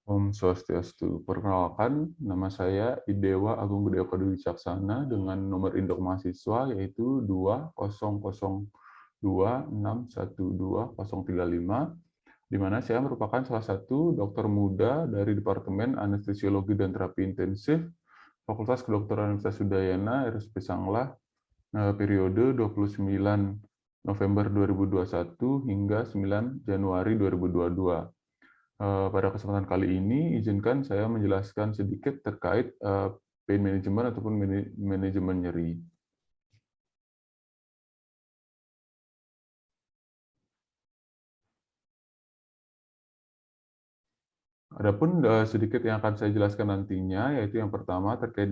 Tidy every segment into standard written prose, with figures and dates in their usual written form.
Om Swastiastu. Perkenalkan, nama saya Idewa Agung Gede Kode Wicaksana dengan nomor induk mahasiswa yaitu 2002612035, di mana saya merupakan salah satu dokter muda dari Departemen Anestesiologi dan Terapi Intensif Fakultas Kedokteran Universitas Udayana, RSUP Sanglah, periode 29 November 2021 hingga 9 Januari 2022. Pada kesempatan kali ini, izinkan saya menjelaskan sedikit terkait pain management ataupun manajemen nyeri. Adapun sedikit yang akan saya jelaskan nantinya, yaitu yang pertama terkait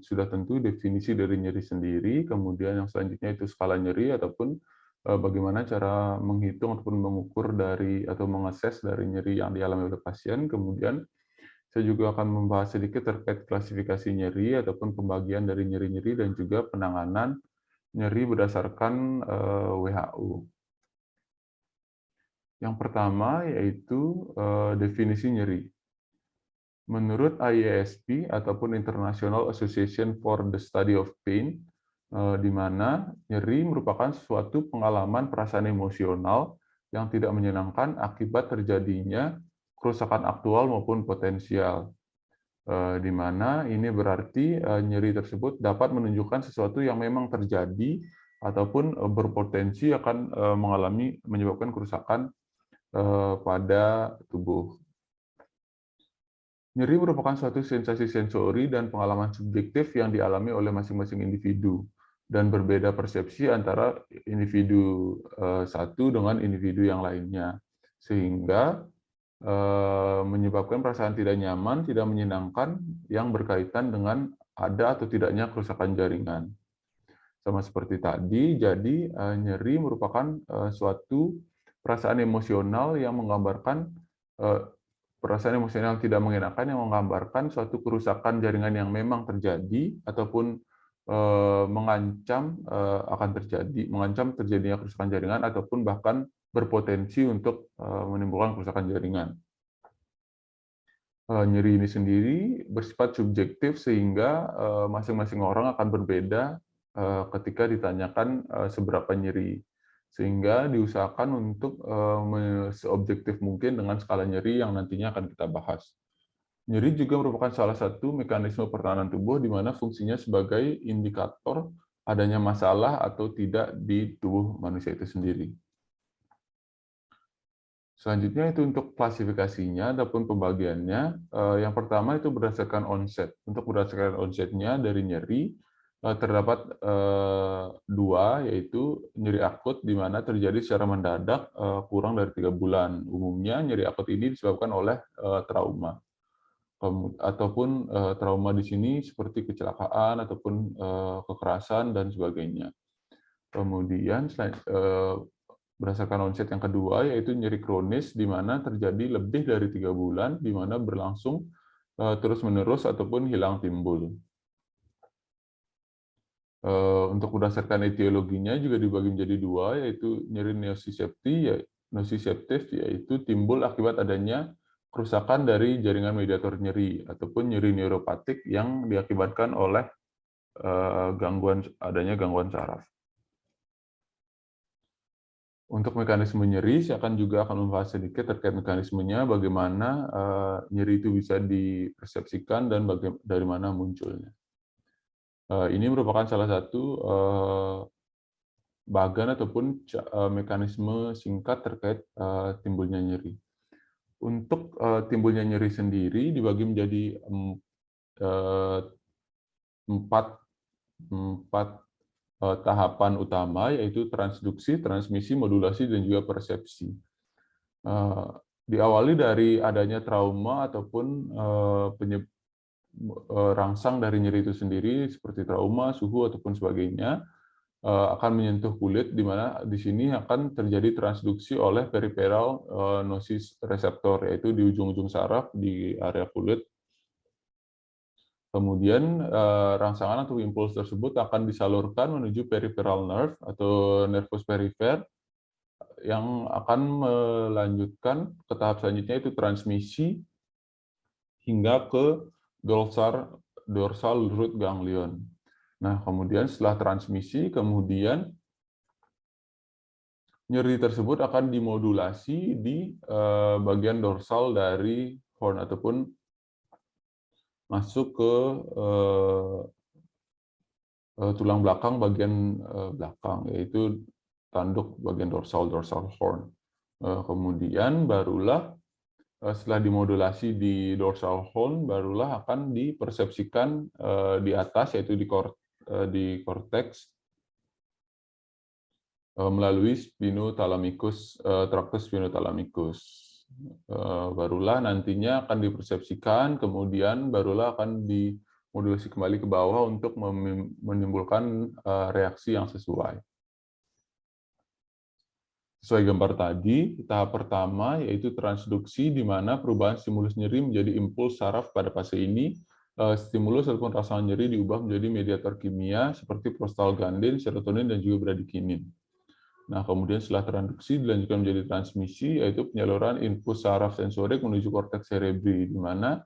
sudah tentu definisi dari nyeri sendiri, kemudian yang selanjutnya itu skala nyeri ataupun bagaimana cara menghitung ataupun mengukur dari atau mengakses dari nyeri yang dialami oleh pasien, kemudian saya juga akan membahas sedikit terkait klasifikasi nyeri ataupun pembagian dari nyeri-nyeri dan juga penanganan nyeri berdasarkan WHO. Yang pertama yaitu definisi nyeri. Menurut IASP ataupun International Association for the Study of Pain, di mana nyeri merupakan suatu pengalaman perasaan emosional yang tidak menyenangkan akibat terjadinya kerusakan aktual maupun potensial. Di mana ini berarti nyeri tersebut dapat menunjukkan sesuatu yang memang terjadi ataupun berpotensi akan menyebabkan kerusakan pada tubuh. Nyeri merupakan suatu sensasi sensori dan pengalaman subjektif yang dialami oleh masing-masing individu dan berbeda persepsi antara individu satu dengan individu yang lainnya, sehingga menyebabkan perasaan tidak nyaman, tidak menyenangkan yang berkaitan dengan ada atau tidaknya kerusakan jaringan. Sama seperti tadi, jadi nyeri merupakan suatu perasaan emosional yang menggambarkan perasaan emosional tidak mengenakan yang menggambarkan suatu kerusakan jaringan yang memang terjadi ataupun mengancam terjadinya kerusakan jaringan ataupun bahkan berpotensi untuk menimbulkan kerusakan jaringan. Nyeri ini sendiri bersifat subjektif sehingga masing-masing orang akan berbeda ketika ditanyakan seberapa nyeri. Sehingga diusahakan untuk seobjektif mungkin dengan skala nyeri yang nantinya akan kita bahas. Nyeri juga merupakan salah satu mekanisme pertahanan tubuh di mana fungsinya sebagai indikator adanya masalah atau tidak di tubuh manusia itu sendiri. Selanjutnya itu untuk klasifikasinya ataupun pembagiannya. Yang pertama itu berdasarkan onset. Untuk berdasarkan onsetnya dari nyeri, terdapat dua, yaitu nyeri akut di mana terjadi secara mendadak kurang dari 3 bulan. Umumnya nyeri akut ini disebabkan oleh trauma. Ataupun trauma di sini seperti kecelakaan ataupun kekerasan dan sebagainya. Kemudian berdasarkan onset yang kedua, yaitu nyeri kronis, di mana terjadi lebih dari 3 bulan, di mana berlangsung terus-menerus ataupun hilang timbul. Untuk berdasarkan etiologinya juga dibagi menjadi dua, yaitu nyeri nociceptif, yaitu timbul akibat adanya kerusakan dari jaringan mediator nyeri, ataupun nyeri neuropatik yang diakibatkan oleh adanya gangguan saraf. Untuk mekanisme nyeri, saya juga akan membahas sedikit terkait mekanismenya, bagaimana nyeri itu bisa dipersepsikan dan dari mana munculnya. Ini merupakan salah satu bagan ataupun mekanisme singkat terkait timbulnya nyeri. Untuk timbulnya nyeri sendiri dibagi menjadi empat tahapan utama, yaitu transduksi, transmisi, modulasi, dan juga persepsi. Diawali dari adanya trauma ataupun rangsang dari nyeri itu sendiri, seperti trauma, suhu, ataupun sebagainya, akan menyentuh kulit, di mana di sini akan terjadi transduksi oleh peripheral nociceptor, yaitu di ujung-ujung saraf di area kulit. Kemudian rangsangan atau impuls tersebut akan disalurkan menuju peripheral nerve atau nervus perifer yang akan melanjutkan ke tahap selanjutnya, itu transmisi hingga ke dorsal root ganglion. Nah, kemudian setelah transmisi, kemudian nyeri tersebut akan dimodulasi di bagian dorsal dari horn ataupun masuk ke tulang belakang bagian belakang, yaitu tanduk bagian dorsal horn. Kemudian barulah setelah dimodulasi di dorsal horn, barulah akan dipersepsikan di atas, yaitu di cortex melalui tractus spinothalamicus. Barulah nantinya akan dipersepsikan, kemudian barulah akan dimodulasi kembali ke bawah untuk menimbulkan reaksi yang sesuai. Sesuai gambar tadi, tahap pertama yaitu transduksi, di mana perubahan stimulus nyeri menjadi impuls saraf pada fase ini. Stimulus ataupun rasa nyeri diubah menjadi mediator kimia seperti prostaglandin, serotonin, dan juga bradikinin. Nah, kemudian setelah transduksi dilanjutkan menjadi transmisi, yaitu penyaluran impuls saraf sensorik menuju korteks cerebri, di mana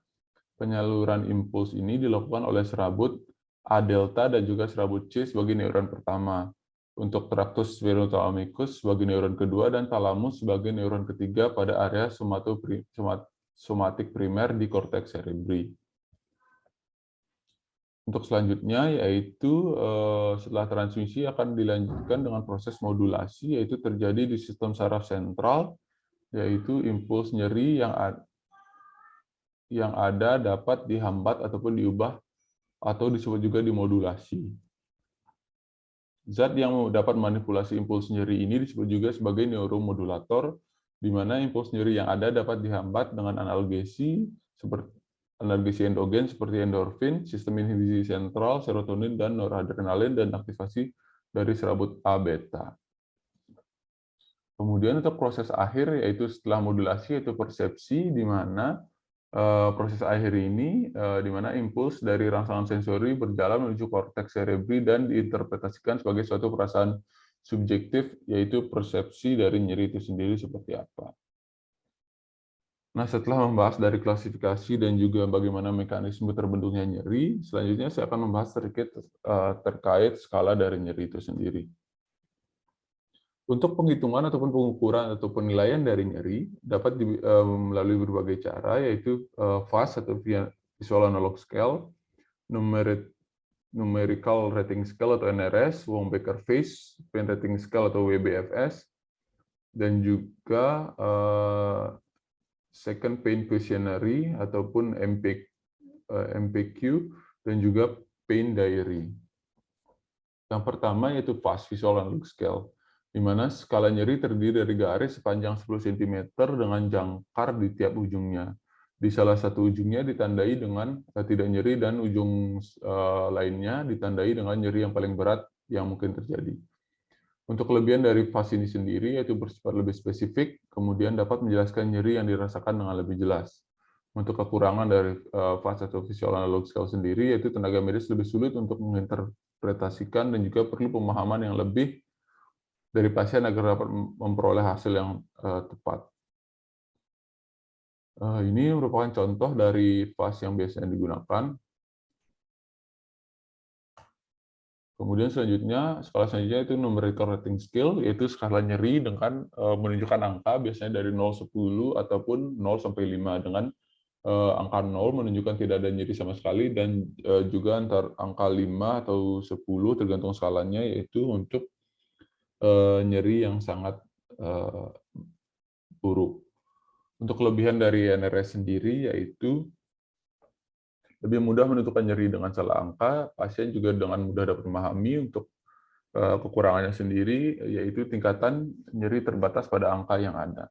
penyaluran impuls ini dilakukan oleh serabut A delta dan juga serabut C sebagai neuron pertama, untuk tractus spinothalamicus sebagai neuron kedua, dan thalamus sebagai neuron ketiga pada area somatik primer di korteks cerebri. Untuk selanjutnya yaitu setelah transmisi akan dilanjutkan dengan proses modulasi, yaitu terjadi di sistem saraf sentral, yaitu impuls nyeri yang ada dapat dihambat ataupun diubah atau disebut juga dimodulasi. Zat yang dapat manipulasi impuls nyeri ini disebut juga sebagai neuromodulator, di mana impuls nyeri yang ada dapat dihambat dengan analgesi endogen seperti endorfin, sistem inhibisi sentral, serotonin, dan noradrenalin, dan aktivasi dari serabut A beta. Kemudian untuk proses akhir, yaitu setelah modulasi, yaitu persepsi, di mana proses akhir ini di mana impuls dari rangsangan sensori berjalan menuju korteks cerebri dan diinterpretasikan sebagai suatu perasaan subjektif, yaitu persepsi dari nyeri itu sendiri seperti apa. Nah, setelah membahas dari klasifikasi dan juga bagaimana mekanisme terbentuknya nyeri, selanjutnya saya akan membahas sedikit terkait skala dari nyeri itu sendiri. Untuk penghitungan ataupun pengukuran atau penilaian dari nyeri dapat melalui berbagai cara, yaitu VAS atau Visual Analog Scale, Numerical Rating Scale atau NRS, Wong-Baker Face, Pain Rating Scale atau WBFS, dan juga Second Pain Questionnaire ataupun MPQ, dan juga Pain Diary. Yang pertama yaitu VAS, Visual Analog Scale, di mana skala nyeri terdiri dari garis sepanjang 10 cm dengan jangkar di tiap ujungnya. Di salah satu ujungnya ditandai dengan tidak nyeri dan ujung lainnya ditandai dengan nyeri yang paling berat yang mungkin terjadi. Untuk kelebihan dari VAS ini sendiri yaitu bersifat lebih spesifik, kemudian dapat menjelaskan nyeri yang dirasakan dengan lebih jelas. Untuk kekurangan dari VAS atau Visual Analog Scale sendiri, yaitu tenaga medis lebih sulit untuk menginterpretasikan dan juga perlu pemahaman yang lebih dari pasien agar dapat memperoleh hasil yang tepat. Ini merupakan contoh dari VAS yang biasanya digunakan. Kemudian skala selanjutnya itu numerical rating scale, yaitu skala nyeri dengan menunjukkan angka biasanya dari 0-10 ataupun 0-5, dengan angka 0 menunjukkan tidak ada nyeri sama sekali, dan juga antar angka 5 atau 10 tergantung skalanya, yaitu untuk nyeri yang sangat buruk. Untuk kelebihan dari NRS sendiri yaitu lebih mudah menentukan nyeri dengan salah angka. Pasien juga dengan mudah dapat memahami untuk kekurangannya sendiri, yaitu tingkatan nyeri terbatas pada angka yang ada.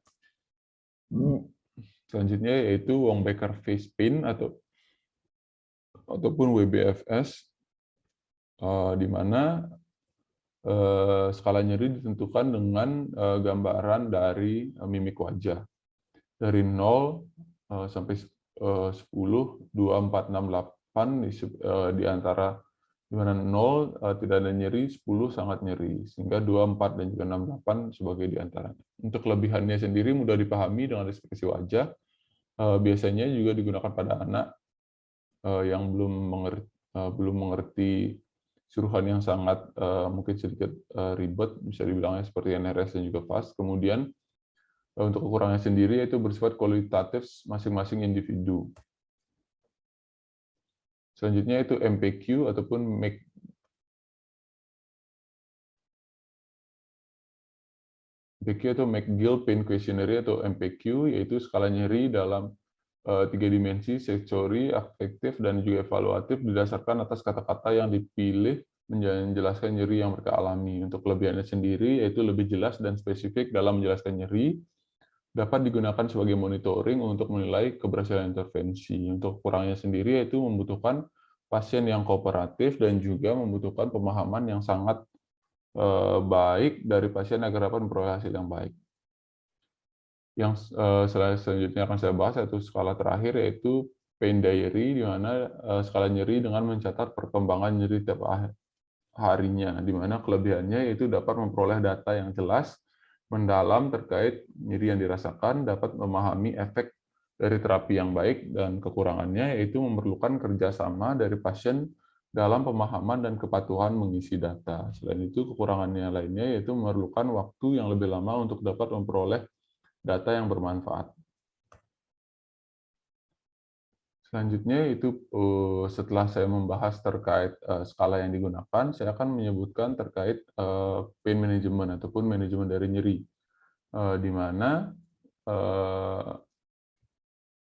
Selanjutnya yaitu Wong-Baker Face Pain ataupun WBFS, di mana skala nyeri ditentukan dengan gambaran dari mimik wajah. Dari 0 sampai 10, 2, 4, 6, 8 di antara di mana 0 tidak ada nyeri, 10 sangat nyeri, sehingga 2, 4, dan juga 6, 8 sebagai di antaranya. Untuk kelebihannya sendiri mudah dipahami dengan ekspresi wajah, biasanya juga digunakan pada anak yang belum mengerti suruhan yang sangat mungkin sedikit ribet, bisa dibilangnya seperti NRS dan juga FAST. Kemudian untuk kekurangannya sendiri yaitu bersifat kualitatif masing-masing individu. Selanjutnya itu MPQ ataupun MPQ atau McGill Pain Questionnaire atau MPQ, yaitu skala nyeri dalam 3 dimensi, sensori, afektif, dan juga evaluatif didasarkan atas kata-kata yang dipilih menjelaskan nyeri yang mereka alami. Untuk kelebihannya sendiri yaitu lebih jelas dan spesifik dalam menjelaskan nyeri, dapat digunakan sebagai monitoring untuk menilai keberhasilan intervensi. Untuk kurangnya sendiri yaitu membutuhkan pasien yang kooperatif dan juga membutuhkan pemahaman yang sangat baik dari pasien agar dapat memperoleh hasil yang baik. Yang selanjutnya akan saya bahas yaitu skala terakhir yaitu pain diary, di mana skala nyeri dengan mencatat perkembangan nyeri tiap harinya, di mana kelebihannya yaitu dapat memperoleh data yang jelas, mendalam terkait nyeri yang dirasakan, dapat memahami efek dari terapi yang baik, dan kekurangannya yaitu memerlukan kerjasama dari pasien dalam pemahaman dan kepatuhan mengisi data. Selain itu, kekurangannya lainnya yaitu memerlukan waktu yang lebih lama untuk dapat memperoleh data yang bermanfaat. Selanjutnya itu setelah saya membahas terkait skala yang digunakan, saya akan menyebutkan terkait pain management ataupun manajemen dari nyeri, di mana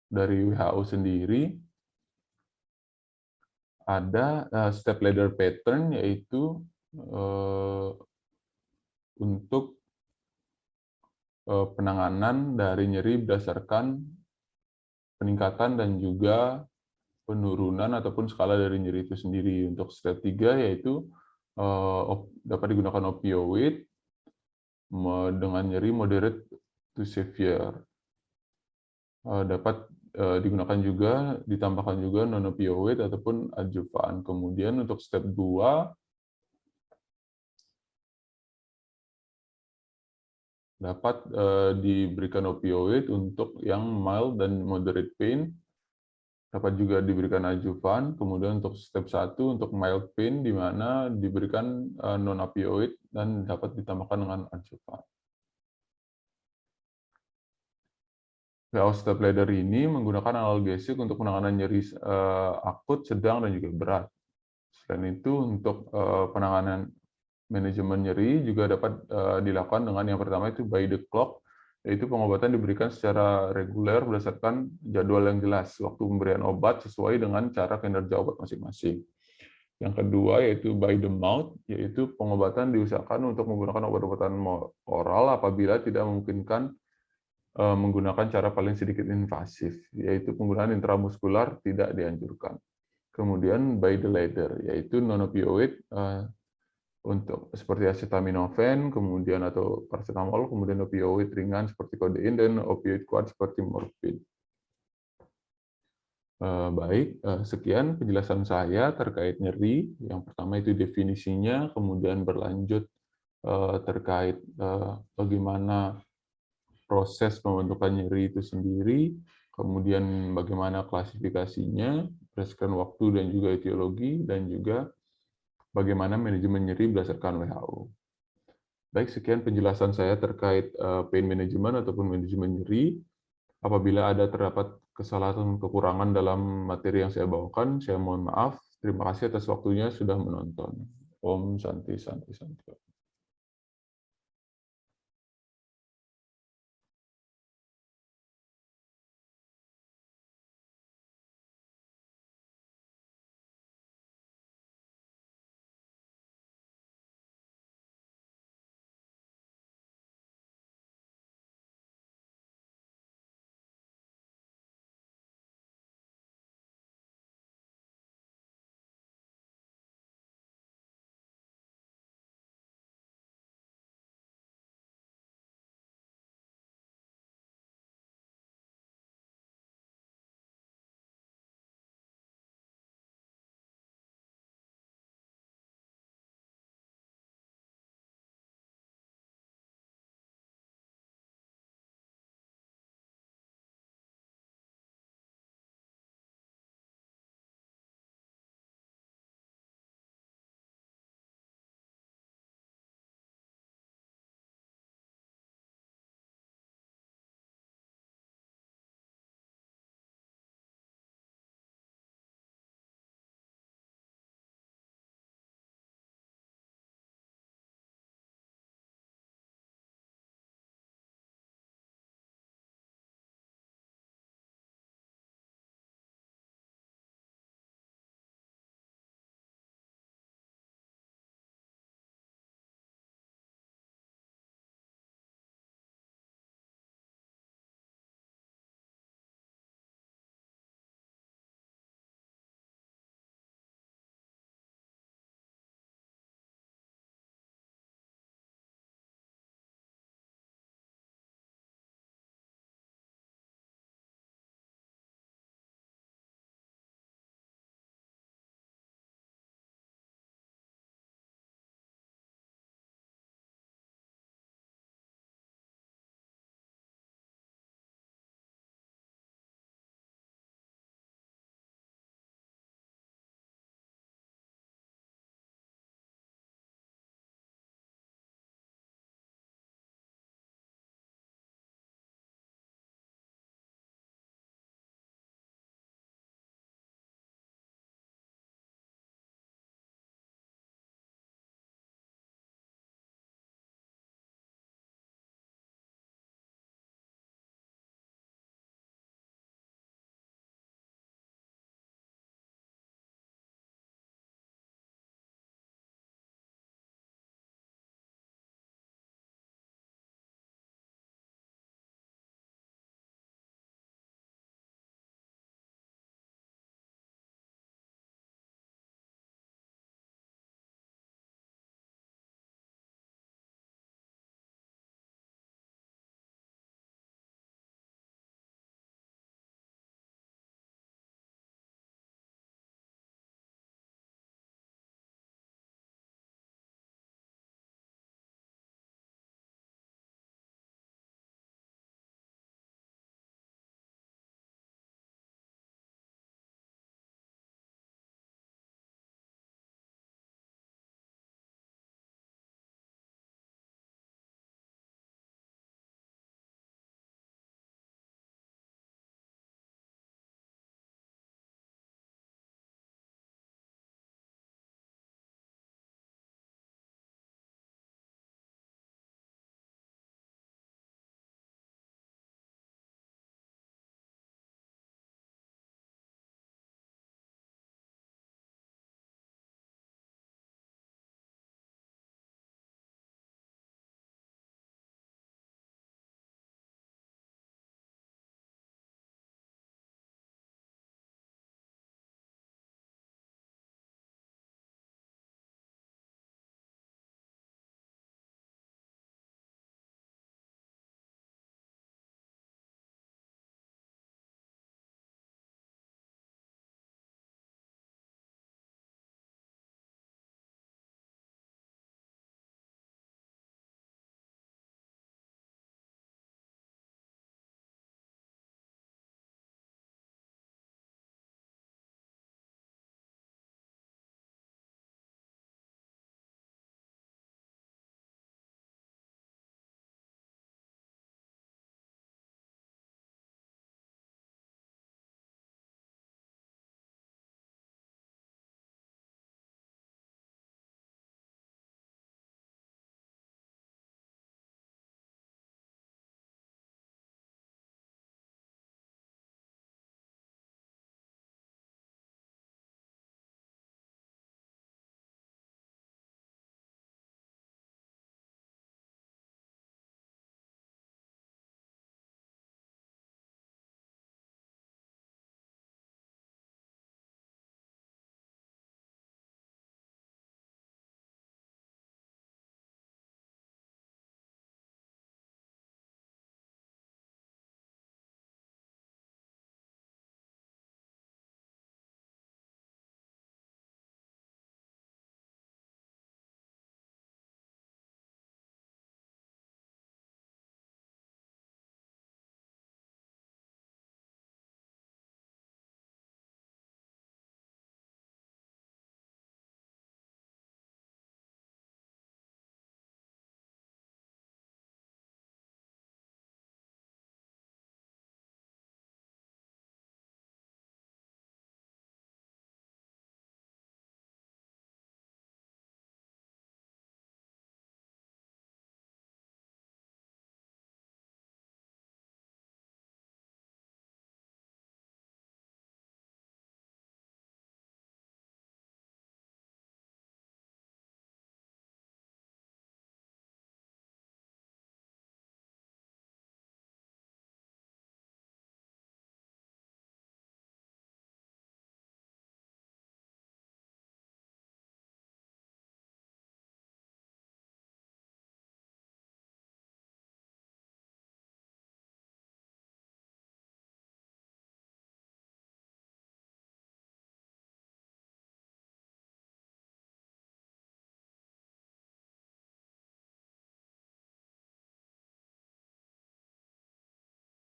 dari WHO sendiri ada step ladder pattern, yaitu untuk penanganan dari nyeri berdasarkan peningkatan dan juga penurunan ataupun skala dari nyeri itu sendiri. Untuk step 3 yaitu dapat digunakan opioid dengan nyeri moderate to severe. Dapat digunakan juga, ditambahkan juga non-opioid ataupun adjuvan. Kemudian untuk step 2 dapat diberikan opioid untuk yang mild dan moderate pain, dapat juga diberikan adjuvan. Kemudian untuk step 1 untuk mild pain, di mana diberikan non-opioid dan dapat ditambahkan dengan adjuvan. WHO step ladder ini menggunakan analgesik untuk penanganan nyeri akut, sedang, dan juga berat. Selain itu, untuk penanganan manajemen nyeri juga dapat dilakukan dengan yang pertama itu by the clock, yaitu pengobatan diberikan secara reguler berdasarkan jadwal yang jelas, waktu pemberian obat sesuai dengan cara kinerja obat masing-masing. Yang kedua yaitu by the mouth, yaitu pengobatan diusahakan untuk menggunakan obat-obatan oral apabila tidak memungkinkan menggunakan cara paling sedikit invasif, yaitu penggunaan intramuskular tidak dianjurkan. Kemudian by the ladder, yaitu non-opioid untuk seperti acetaminophen, kemudian atau paracetamol, kemudian opioid ringan seperti kodein, dan opioid kuat seperti morfin. Baik, sekian penjelasan saya terkait nyeri. Yang pertama itu definisinya, kemudian berlanjut terkait bagaimana proses pembentukan nyeri itu sendiri, kemudian bagaimana klasifikasinya, berdasarkan waktu dan juga etiologi, dan juga bagaimana manajemen nyeri berdasarkan WHO. Baik, sekian penjelasan saya terkait pain management ataupun manajemen nyeri. Apabila terdapat kesalahan kekurangan dalam materi yang saya bawakan, saya mohon maaf. Terima kasih atas waktunya sudah menonton. Om Santi Santi Santi.